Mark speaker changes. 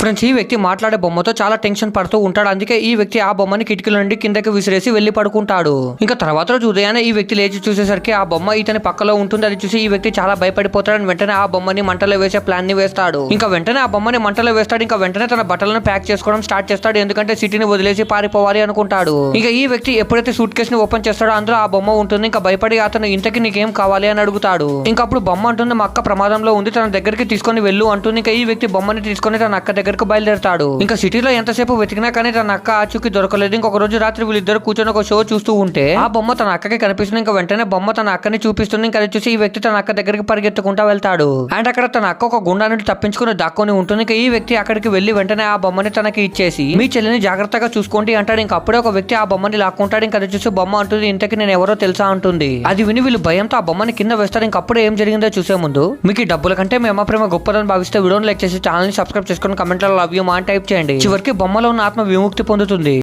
Speaker 1: Friends, ఈ వ్యక్తి మాట్లాడే బొమ్మతో చాలా టెన్షన్ పడుతూ ఉంటాడు. అందుకే ఈ వ్యక్తి ఆ బొమ్మని కిటికీల నుండి కిందకి విసిరేసి వెళ్లి పడుకుంటాడు. ఇంకా తర్వాత రోజు ఉదయాన్నే ఈ వ్యక్తి లేచి చూసేసరికి ఆ బొమ్మ ఇతని పక్కలో ఉంటుంది. అది చూసి ఈ వ్యక్తి చాలా భయపడిపోతాడు. వెంటనే ఆ బొమ్మని మంటలో వేసే ప్లాన్ ని వేస్తాడు. ఇంకా వెంటనే ఆ బొమ్మని మంటలో వేస్తాడు. ఇంకా వెంటనే తన బట్టలను ప్యాక్ చేసుకోవడం స్టార్ట్ చేస్తాడు. ఎందుకంటే సిటీని వదిలేసి పారిపోవాలి అనుకుంటాడు. ఇంకా ఈ వ్యక్తి ఎప్పుడైతే సూట్ కేస్ ని ఓపెన్ చేస్తాడో అందులో ఆ బొమ్మ ఉంటుంది. ఇంకా భయపడి అతను ఇంతకి నీకేం కావాలి అని అడుగుతాడు. ఇంకా అప్పుడు బొమ్మ అంటుంది, మా అక్క ప్రమాదంలో ఉంది, తన దగ్గరికి తీసుకొని వెళ్ళు అంటుంది. ఇంకా ఈ వ్యక్తి బొమ్మని తీసుకొని తన అక్క దగ్గరకు బయలుదేరతాడు. ఇంకా సిటీలో ఎంతసేపు వెతికినా కానీ తన అక్క ఆచూకీ దొరకలేదు. ఇంకొక రోజు రాత్రి వీళ్ళిద్దరు కూర్చొని ఒక షో చూస్తూ ఉంటే ఆ బొమ్మ తన అక్కకి కనిపిస్తుంది. ఇంకా వెంటనే బొమ్మ తన అక్కని చూపిస్తుంది. ఇంకా అది చూసి ఈ వ్యక్తి తన అక్క దగ్గరికి పరిగెత్తుకుంటా వెళ్తాడు. అండ్ అక్కడ తన అక్క ఒక గుండా నుండి తప్పించుకుని దాక్కొని ఉంటుంది. ఇంకా ఈ వ్యక్తి అక్కడికి వెళ్లి వెంటనే ఆ బొమ్మని తనకి ఇచ్చేసి మీ చెల్లిని జాగ్రత్తగా చూసుకోండి అంటాడు. ఇంకా అప్పుడే ఒక వ్యక్తి ఆ బొమ్మని లాక్కుంటాడు. ఇంకా అది చూసి బొమ్మ అంటుంది, ఇంతకి నేను ఎవరో తెలుసా అంటుంది. అది విని వీళ్ళు భయంతో ఆ బొమ్మని కింద వేస్తారు. ఇంకా అప్పుడు ఏం జరిగిందో చూసే ముందు మీకు ఈ డబ్బుల కంటే మీ అమ్మ ప్రేమ గొప్పదని భావిస్తే వీడియోని లైక్ చేసి ఛానల్ ని సబ్స్క్రైబ్ చేసుకుని కమెంట్లో లవ్ యూ మా టైప్ చేయండి. చివరికి బొమ్మలో ఉన్న ఆత్మ విముక్తి పొందుతుంది.